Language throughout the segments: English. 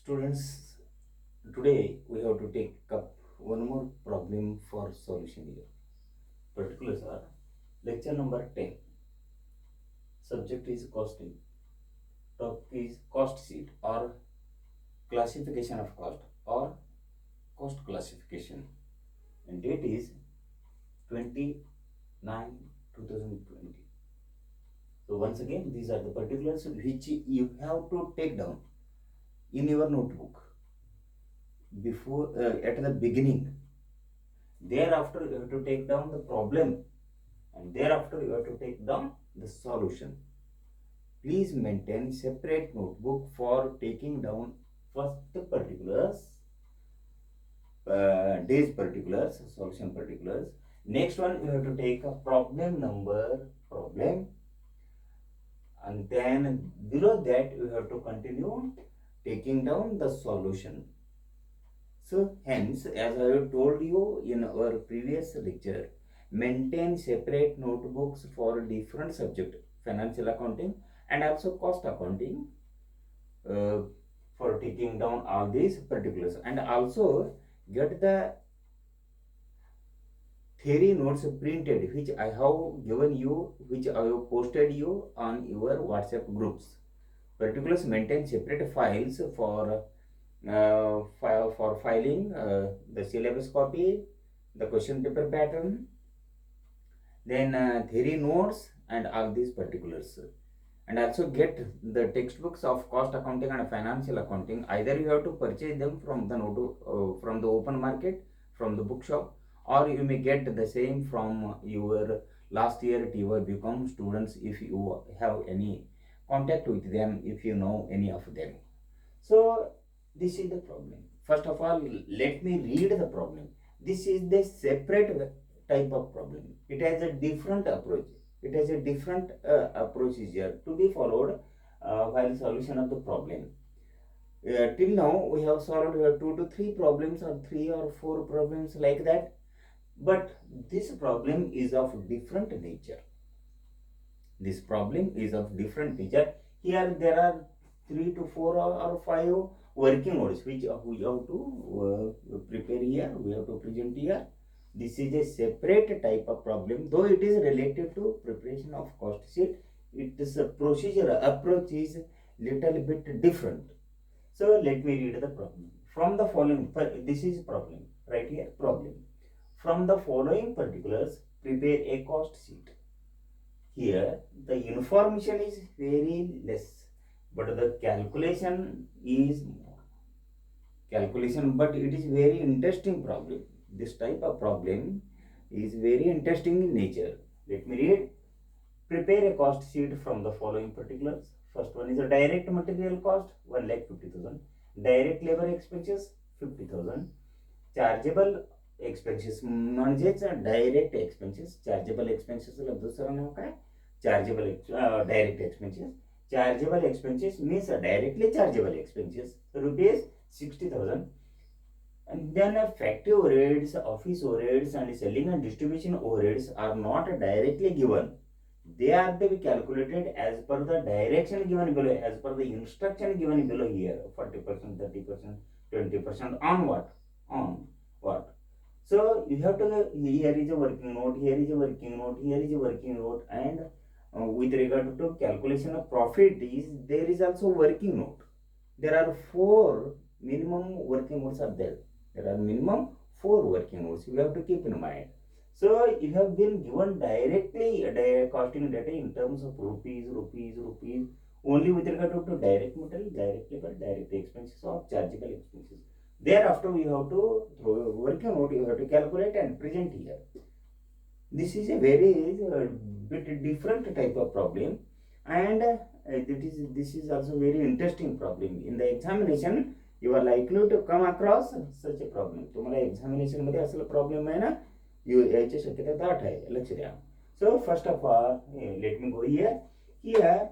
Students, today we have to take up one more problem for solution here. Particulars are lecture number 10. Subject is costing. Topic is cost sheet or classification of cost or cost classification. And date is 29 2020. So once again, these are the particulars which you have to take down in your notebook before at the beginning. Thereafter, you have to take down the problem, and thereafter, you have to take down the solution. Please maintain separate notebook for taking down first particulars, days particulars, solution particulars. Next one, you have to take a problem number, problem, and then below that, you have to continue taking down the solution. So hence, as I have told you in our previous lecture, maintain separate notebooks for different subject, financial accounting and also cost accounting, uh, for taking down all these particulars, and also get the theory notes printed which I have given you, which I have posted you on your WhatsApp groups. Particulars maintain separate files for for filing the syllabus copy, the question paper pattern, then theory notes and all these particulars. And also get the textbooks of cost accounting and financial accounting. Either you have to purchase them from the from the open market, from the bookshop, or you may get the same from your last year TY BCom students if you have any contact with them, if you know any of them. So this is the problem. First of all, let me read the problem. This is the separate type of problem. It has a different approach. It has a different approach here to be followed while solution of the problem. Till now, we have solved 2 to 3 problems or 3 or 4 problems like that. But this problem is of different nature. This problem is of different nature. Here there are 3 to 4 or 5 working notes which we have to prepare here, we have to present here. This is a separate type of problem, though it is related to preparation of cost sheet. It is a procedure approach is little bit different. So let me read the problem. From the following, this is problem right here, problem. From the following particulars, prepare a cost sheet. Here the information is very less, but the calculation is more. But it is very interesting problem. This type of problem is very interesting in nature. Let me read. Prepare a cost sheet from the following particulars. First one is a direct material cost 1,50,000, direct labor expenses 50,000, chargeable expenses म्हणजेच direct expenses, chargeable एक्सपेन्सेसला दुसरं नाव काय, chargeable direct expenses. Chargeable expenses means directly chargeable expenses, rupees 60,000. And then factory overheads, office overheads, and selling and distribution overheads are not directly given. They are to be calculated as per the direction given below, as per the instruction given below here. 40%, 30%, 20% on what? On what? So you have to, here is a working note, here is a working note, here is a working note, and with regard to calculation of profit is there is also working note. There are 4 minimum working notes are there. There are minimum 4 working notes. You have to keep in mind. So you have been given directly costing data in terms of rupees, only with regard to direct material, direct labor, direct expenses or chargeable expenses. Thereafter we have to throw a working note, you have to calculate and present here. This is a very bit different type of problem, and this is also very interesting problem. In the examination you are likely to come across such a problem. तुम्हाला examination मध्ये असला problem आहे ना, याची शक्यता दाट आहे, लक्ष द्या. So first of all, let me go here. Here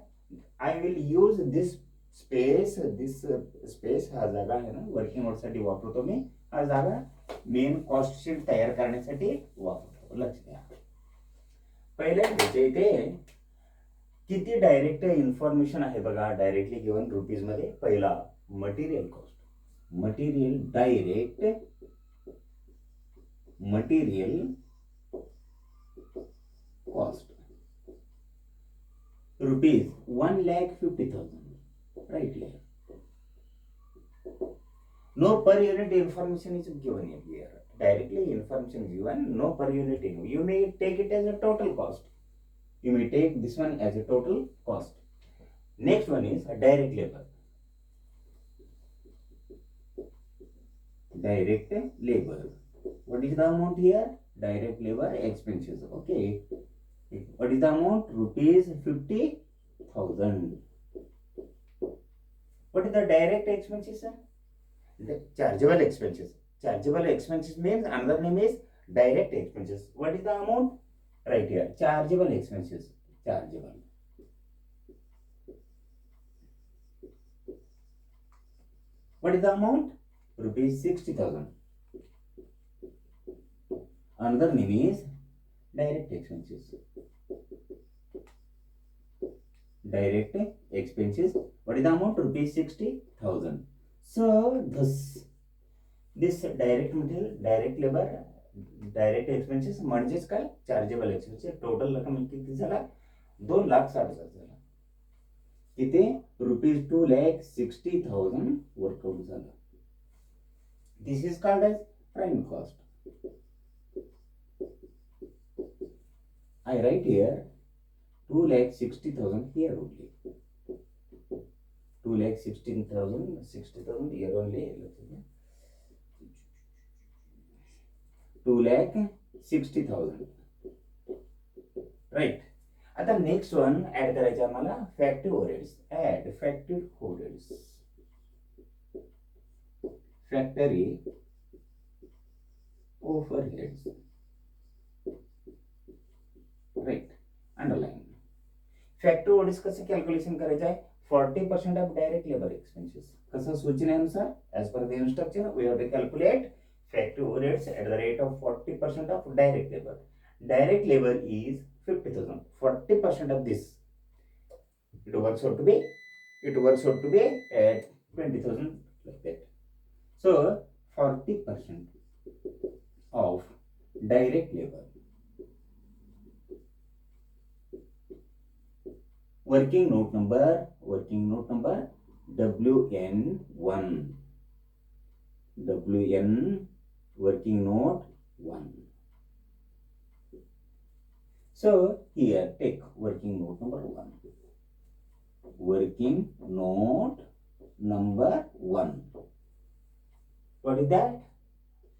I will use this space. This space हा जागा आहे ना, वर्किंग नोट साठी वापरतो मी. हा जागा मेन कॉस्ट शीट तयार करण्यासाठी वापरतो, लक्ष द्या. पहिल्या इथे किती डायरेक्ट इन्फॉर्मेशन आहे बघा, डायरेक्टली गिवन रुपीज मध्ये. पहिला material cost, material direct material cost rupees 1,50,000, right here. No per unit information is given here. Directly information is given, no per unit. You may take it as a total cost. You may take this one as a total cost. Next one is direct labor. Direct labor. What is the amount here? Direct labor expenses. Okay. What is the amount? Rupees 50,000. What is the direct expenses, sir? The chargeable expenses. Chargeable expenses means another name is direct expenses. What is the amount? Right here. Chargeable expenses. Chargeable. What is the amount? Rupees 60,000. Another name is direct expenses. Direct expenses. What is the amount? Rupees 60,000. So this direct material, direct labor, direct expenses म्हणजेच काय chargeable expenses total रक्कम किती झाला 2,60,000 झाला. किती rupees 2,60,000 workout झाला. This is called as prime cost. I write here 2,60,000 here only. 2,60,000 here only. 2,60,000. Right. आता next one add करायचं आम्हाला factory overheads. Add factory overheads. Factory overheads. Right. Underline. Factory overheads कसं कॅल्क्युलेशन करायचं आहे? 40% of direct labour expenses. कसं सूचनेनुसार as per the instruction we have to calculate factory overheads at the rate of 40% of direct labor. Direct labor is 50,000. 40% of this, it works out to be at 20,000 like that. So 40% of direct labor. Working note number WN1. Working note 1. So here take working note number 1. Working note number 1. What is that?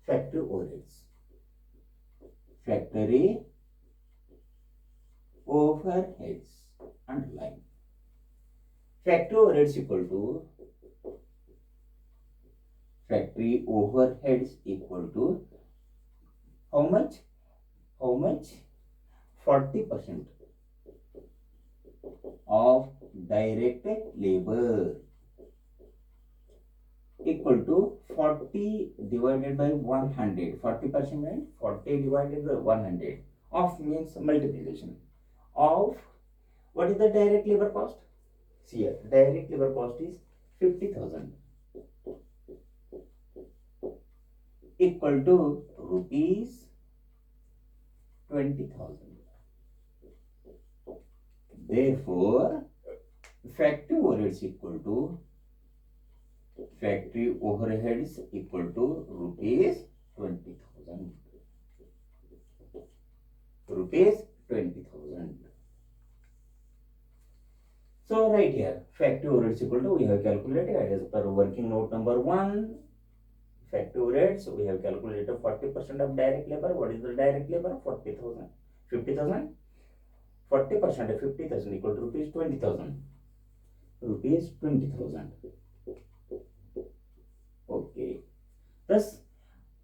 Factory overheads. Factory overheads. Underline. Factory overheads equal to factory overheads equal to how much? 40% of direct labor equal to 40 divided by 100. 40% means 40 divided by 100. Of means multiplication of what is the direct labor cost? See here, direct labor cost is 50,000. Equal to rupees 20,000. Therefore, factory overheads equal to rupees 20,000. Rupees 20,000. So right here, factory overheads equal to, we have calculated as per working note number 1. Factory overheads, we have calculated 40% of direct labor. What is the direct labor? 40,000. 50,000. 40% of 50,000 equal to rupees 20,000. Rupees 20,000. Okay. Thus,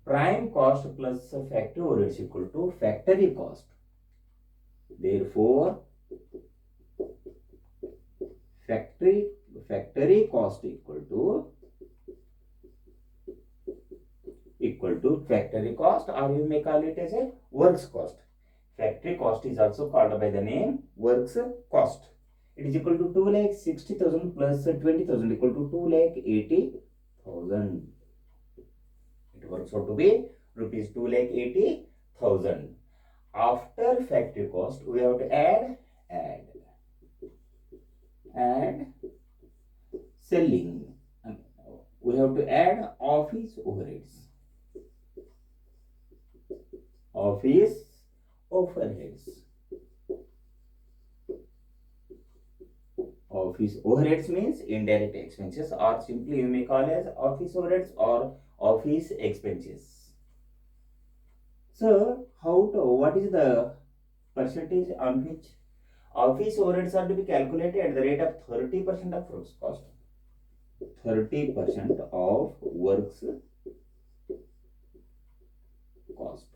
prime cost plus factory overheads equal to factory cost. Therefore, factory cost equal to factory cost, or you may call it as a works cost. Factory cost is also called by the name works cost. It is equal to 2,60,000 plus 20,000 equal to 2,80,000. works out to be rupees 2,80,000. After factory cost, we have to add selling. We have to add office overheads. Office overheads. Office overheads means indirect expenses, or simply you may call as office overheads or office expenses. So, what is the percentage on which office overheads are to be calculated at the rate of 30% of works cost? 30% of works cost.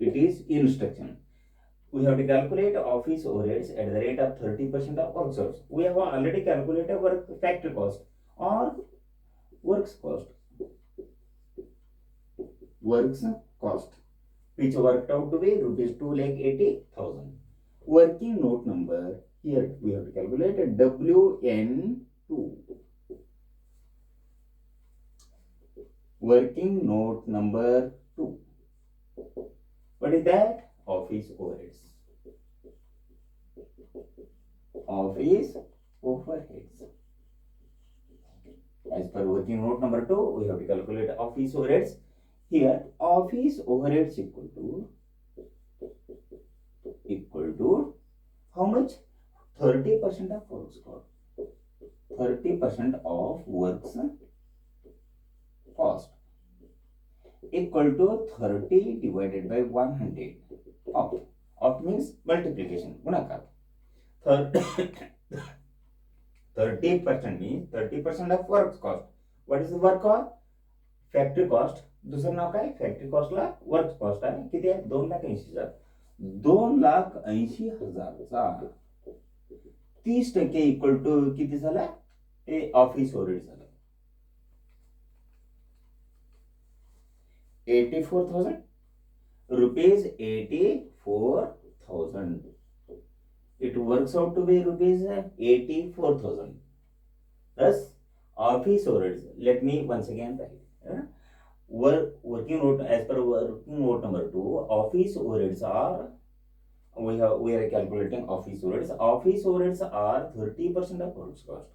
It is instruction. We have to calculate office overheads at the rate of 30% of works cost. We have already calculated factory cost or works cost. Works cost, which worked out to be rupees 2,80,000. Working note number, here we have to calculate WN2. Working note number 2. What is that? Office overheads. Office overheads. As per working note number 2, we have to calculate office overheads. Here, office overheads equal to how much? 30% of works cost. 30% of works cost equal to 30 divided by 100. Opt means multiplication, gunakar. 30% means 30% of works cost. What is the work cost? Factory cost. दुसरं नाव काय? Factory कॉस्टला work cost आहे. किती आहे? 2,80,000. 2,80,000चा 30% equal to किती झाला? ते office overhead झालं. 84,000 rupees. 84,000. It works out to be rupees 84,000. Thus, office overheads. Let me once again write. Working note, as per working note number 2, office overheads are, we are calculating office overheads. Office overheads are 30% of works cost.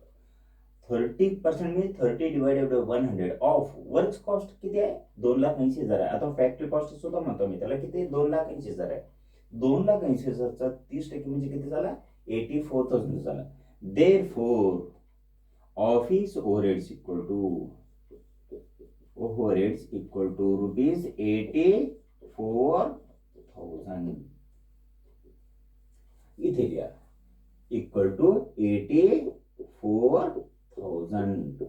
30% means 30 divided by 100 of works cost. किती आहे? 2,80,000 आहे. आता factory cost सुद्धा म्हणतो मी त्याला. किती? 2,80,000 आहे. 2,80,000चा 30% म्हणजे किती झाला? 84,000 झाला. Therefore, office overheads equal to rupees 84,000. इथे लिहा equal to 84,000.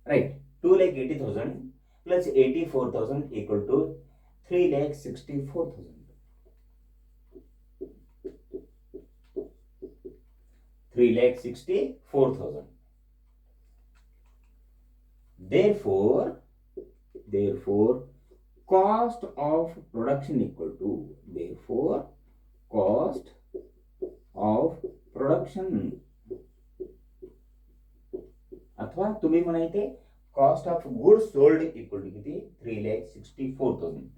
Right. 2,80,000 plus 84,000 equal to 3,64,000. 3,64,000. Therefore, cost of production equal to, cost of production, अथवा तुम्ही म्हणा इथे cost of goods sold equal to किती? 3,64,000.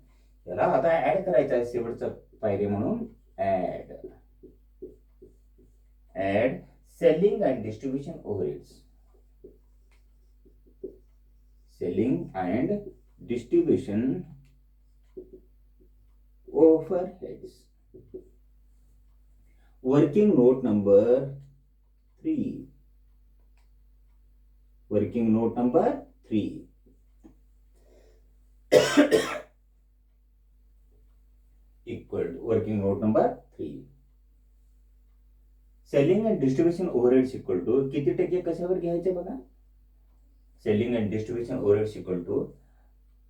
याला आता ऍड करायचं आहे शेवटचं पायरी म्हणून. Add selling and distribution overheads. Selling and distribution overheads. Working note number 3. Working note number 3. Equal to working note number 3. Selling and distribution overheads equal to किती टक्के कशावर घ्यायचे बघा? Selling and distribution overheads equal to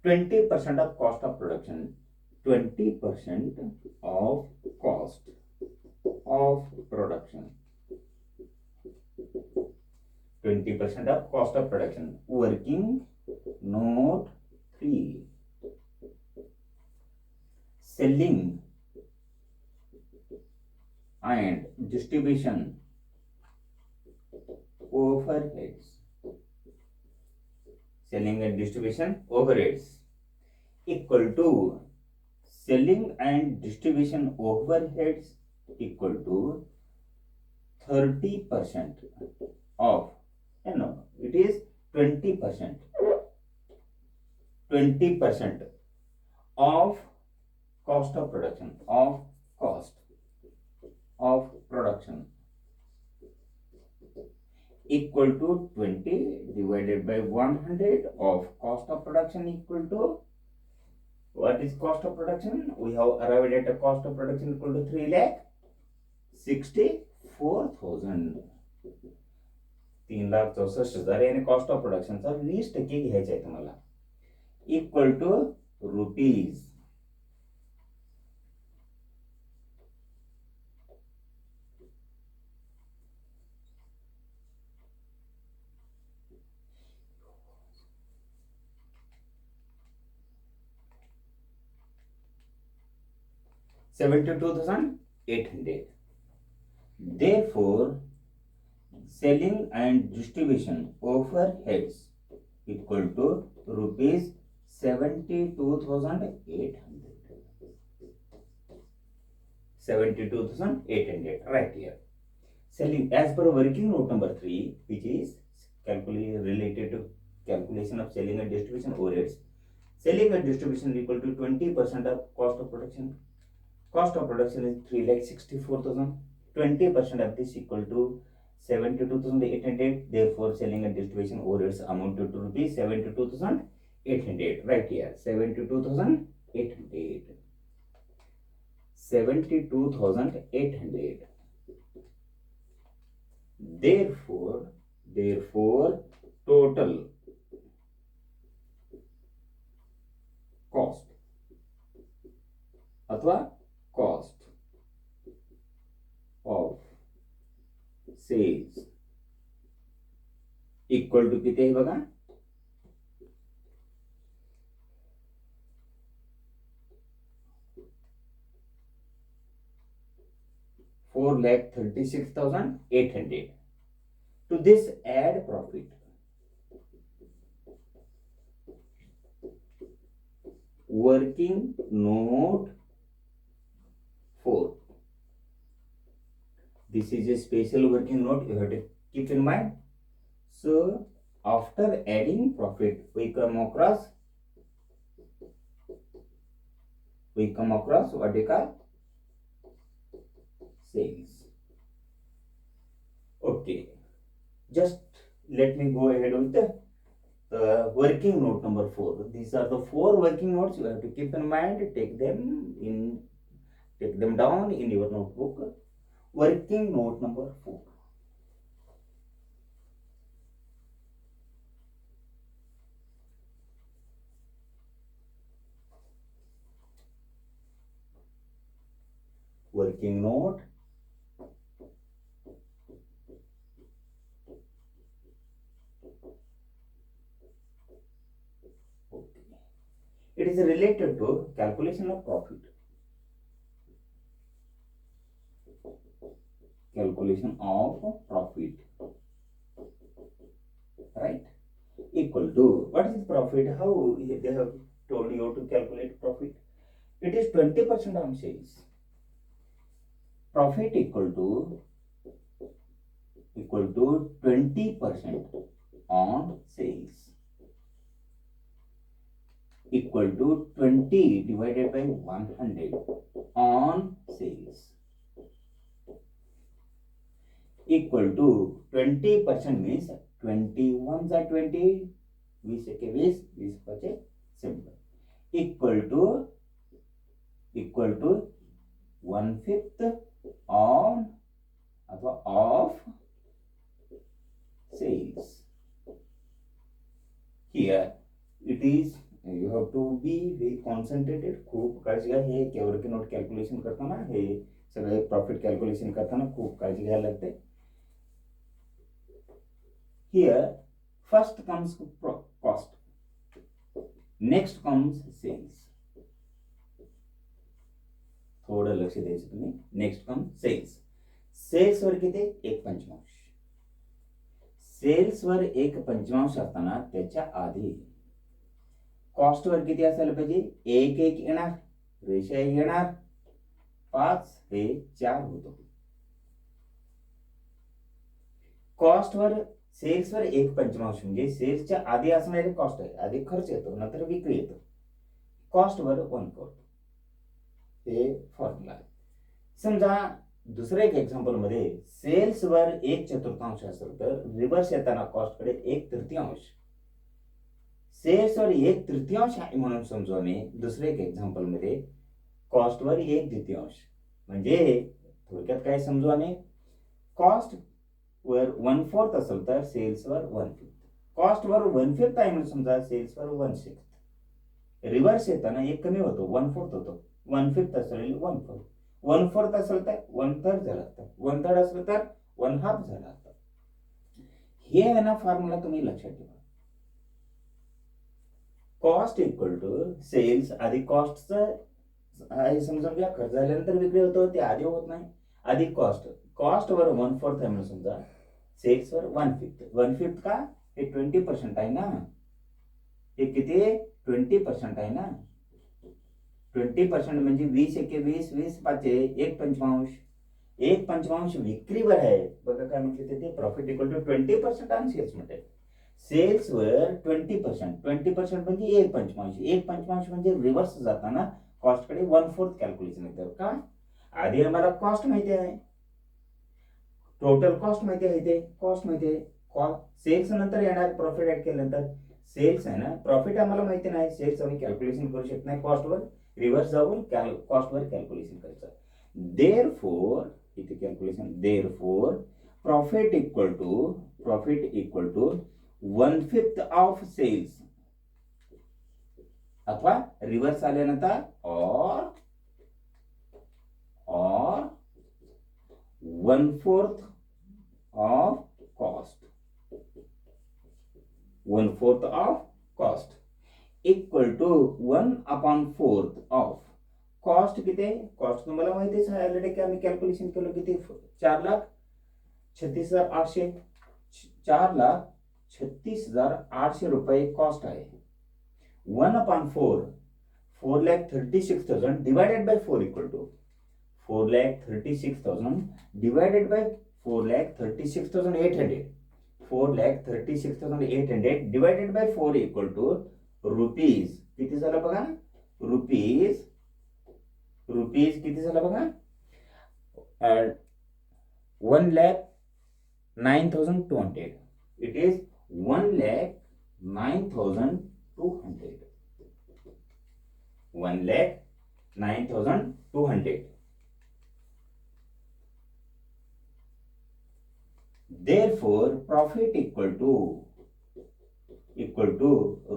20% of cost of production. 20% of cost of production. 20% of cost of production. Working note 3. Selling and distribution overheads. selling and distribution overheads equal to selling and distribution overheads equal to 30% of, no, it is 20%, 20% of cost of production, of cost of production equal to 20 divided by 100 of cost of production equal to, what is cost of production? We have arrived at a cost of production equal to 3,64,000. 3,64,000 यानी cost of प्रोडक्शनचा 20% घ्यायचा आहे तुम्हाला equal to rupees 72,800. Therefore, selling and distribution overheads equal to rupees 72,800. 72,800 right here. Selling as per working note number 3, which is related to calculation of selling and distribution overheads. Selling and distribution equal to 20% of cost of production. Cost of production is 3,64,000. 20% of this equal to 72,800. Therefore, selling and distribution overheads amounted to rupees 72,800. Right here, 72,800. 72,800. Therefore, total cost अथवा cost of sales equal to किती आहे बघा 4,36,800. To this add profit. Working note 4. This is a special working note you have to keep in mind. So after adding profit, we come across what we call sales. Okay, just let me go ahead with the working note number 4. These are the 4 working notes you have to keep in mind. Take them down in your notebook. Working note number 4. Working note. Okay. It is related to calculation of profit. Calculation of profit. Right? Equal to, what is profit? How they have told you to calculate profit? It is 20% on sales. Profit equal to 20% on sales equal to 20 divided by 100 on sales equal to 20% means 21 are 20 20 pache simple equal to 1/5 on अथवा of sales. Here it is, you have to be very concentrated. खूप काळजी घ्या. हे केवढ note calculation करताना, हे सगळे profit calculation करताना खूप काळजी घ्यायला लागते. Here first comes cost, next comes sales. थोडं लक्ष द्यायचं तुम्ही. Next come sales. सेल्स वर किती 1/5. सेल्सवर 1/5 असताना त्याच्या आधी कॉस्टवर किती असायला पाहिजे? 1 येणार, रेषा येणार, 5 हे 4 होतो. कॉस्टवर सेल्सवर 1/5 म्हणजे सेल्सच्या आधी असणारे कॉस्ट आहे, आधी खर्च येतो, नंतर विक्री येतो. कॉस्टवर 1/4 हे फॉर्म्युला आहे. समजा दुसऱ्या एक एक्झाम्पल मध्ये सेल्सवर 1/4 असेल तर रिव्हर्स येताना कॉस्टकडे 1/3. सेल्सवर 1/3 आहे म्हणून समजू आम्ही दुसऱ्या एक एक्झाम्पल मध्ये कॉस्टवर 1/2 म्हणजे थोडक्यात काय समजू आम्ही, कॉस्ट वर 1/4 असेल तर सेल्सवर 1/5. कॉस्टवर 1/5 आहे म्हणून समजा सेल्सवर 1/6. रिव्हर्स येताना एक कमी होतो, 1/4 होतो. 1/5 असेल 1/4, 1/4 असेल तर 1/3 झाला असता, 1/3 असेल तर 1/2 झाला असता. हे आहे ना फॉर्म्युला, तुम्ही लक्षात ठेवा. कॉस्ट इक्वल टू सेल्स, आधी कॉस्टचं हे समजून घ्या, खर्च झाल्यानंतर विक्री होतो, ते आधी होत नाही. आधी कॉस्ट, कॉस्टवर 1/4 आहे म्हणून समजा सेल्सवर 1/5. 1/5 का? हे 20% आहे ना. हे किती? 20% आहे ना. 20% म्हणजे 20 एके 20, 20 पाचे 1/5. 1/5 विक्रीवर आहे. बघा काय म्हटलं ते, प्रॉफिट इक्वल टू 20% आणि सेल्स म्हणते. सेल्सवर 20%, 20% म्हणजे 1/5. 1/5 म्हणजे रिव्हर्स जाताना कॉस्टकडे 1/4 कॅल्क्युलेशन येतं का? आधी आम्हाला कॉस्ट माहिती आहे, टोटल कॉस्ट माहिती आहे, ते कॉस्ट माहिती आहे. सेल्स नंतर येणार प्रॉफिट ऍड केल्यानंतर. सेल्स आहे ना, प्रॉफिट आम्हाला माहिती नाही, सेल्स आम्ही कॅल्क्युलेशन करू शकत नाही. कॉस्टवर रिव्हर्स जाऊन कॉस्टवर कॅल्क्युलेशन करायचं. देअरफॉर इथे calculation, therefore profit equal to 1/5 of sales, अथवा रिव्हर्स आल्यानंतर और 1/4 of cost. 1/4 of cost equal to 1/4 of cost. किती आहे कॉस्ट? तुम्हाला माहितीच आहे ऑलरेडी, की आम्ही कॅल्क्युलेशन केलं. किती? 4,36,800. 4,36,800 रुपये कॉस्ट आहे. 1/4 4,36,000 divided by 4 equal to 4,36,000 divided by 4,36,800. 4,36,800 divided by 4 equal to rupees. किती झालं बघा? रुपीज किती झालं बघा? 1,09,200. It is 1,09,200. 1,09,200. Therefore, profit equal to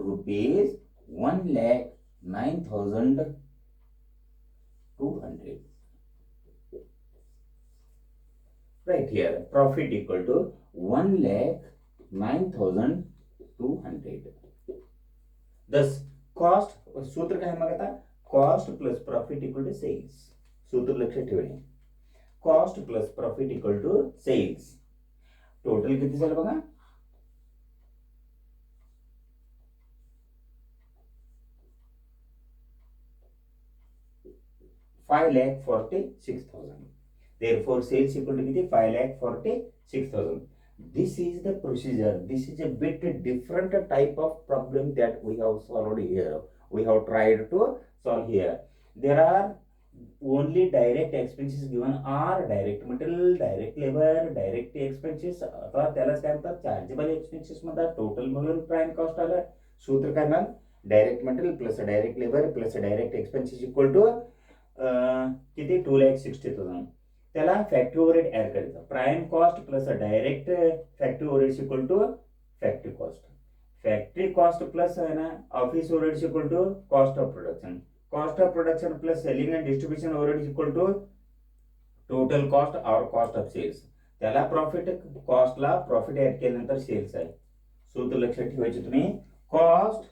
rupees 1,09,200. Right here, profit equal to 1,09,200. Thus, cost सूत्र काय मग आता? Cost plus profit equal to sales. सूत्र लक्षात ठेवणे, cost plus profit equal to sales. Total किती झालं बघा? 5,46,000. Therefore, sales equal to किती? 5,46,000. This is the procedure. This is a bit different type of problem that we have solved here. We have tried to solve here. There are only direct expenses given are direct material, direct labor, direct expenses, अथवा त्यालाच काय म्हणतात? Chargeable expenses म्हणतात. Total म्हणून prime cost आलं. सूत्र काय मग? Direct material plus direct labour plus direct expenses equal to किती? 2,60,000. त्याला फॅक्टरी ओव्हरहेड ऍड करायचं. Prime cost plus direct factory overhead equal to factory cost. Factory cost plus आहे ना office overhead equal to cost of production. Cost of production plus selling and distribution overhead equal to total cost और cost of sales. त्याला profit, कॉस्टला profit add केल्यानंतर sales आहे. सूत्र लक्षात ठेवायचे तुम्ही, cost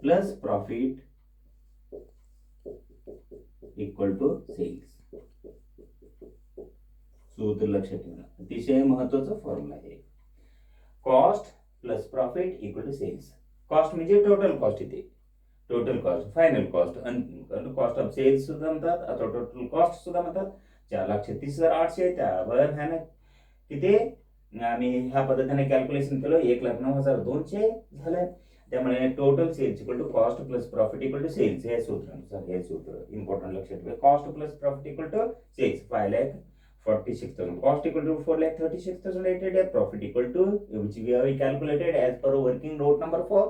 plus profit equal to sales. सूत्र लक्षात ठेवणं अतिशय महत्वाचा फॉर्म्युला आहे. cost plus profit equal to sales. Cost म्हणजे total cost इथे, टोटल कॉस्ट, फायनल कॉस्ट आणि कॉस्ट ऑफ सेल्स सुद्धा म्हणतात अथवा टोटल कॉस्ट सुद्धा म्हणतात. 4,36,800 त्यावर ह्याने किती आम्ही ह्या पद्धतीने कॅल्क्युलेशन केलं, 1,09,200 झालं. त्यामुळे total sales equal to cost plus profit equal to sales, हे सूत्रानुसार, हे सूत्र इम्पॉर्टंट लक्षात ठेवा. Cost plus profit equal to sales 5,46,000, cost equal to 4,36,800, profit equal to, which we have calculated as per working note number 4,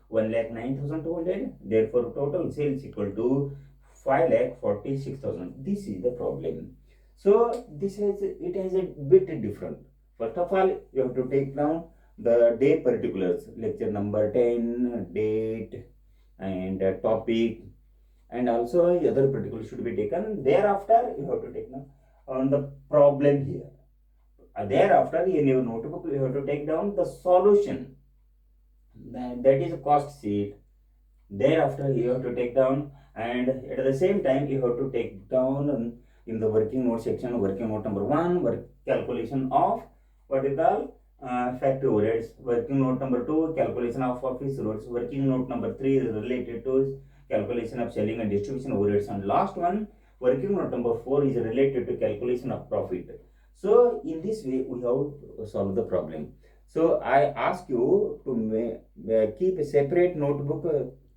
1,09,200. Therefore total sales equal to 5,46,000. This is the problem. So it has a bit different. First of all, you have to take down the day particulars, lecture number 10, date and topic, and also other particulars should be taken. Thereafter you have to take down on the problem here. Thereafter in your notebook you have to take down the solution, that is a cost sheet. Thereafter you have to take down, and at the same time you have to take down in the working note section, working note number 1, calculation of what we call factory overheads. Working note number 2, calculation of office roads. Working note number 3 is related to calculation of selling and distribution overheads, and last one, working note number 4, is related to calculation of profit. So in this way we have solved the problem. So I ask you to keep a separate notebook,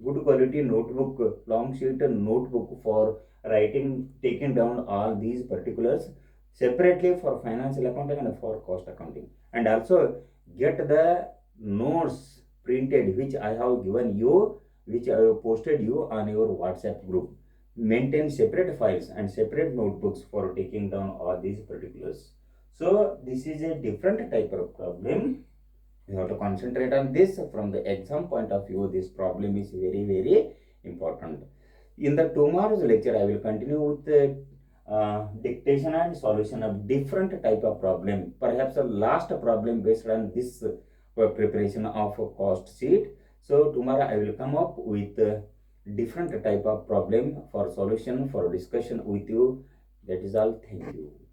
good quality notebook, long sheet notebook for writing, taking down all these particulars separately for financial accounting and for cost accounting. And also get the notes printed which I have given you, which I have posted you on your WhatsApp group. Maintain separate files and separate notebooks for taking down all these particulars. So this is a different type of problem. You have to concentrate on this. From the exam point of view, this problem is very, very important. In the tomorrow's lecture, I will continue with the dictation and solution of different type of problem. Perhaps the last problem based on this preparation of a cost sheet. So tomorrow I will come up with different type of problem for solution, for discussion with you. That is all. Thank you.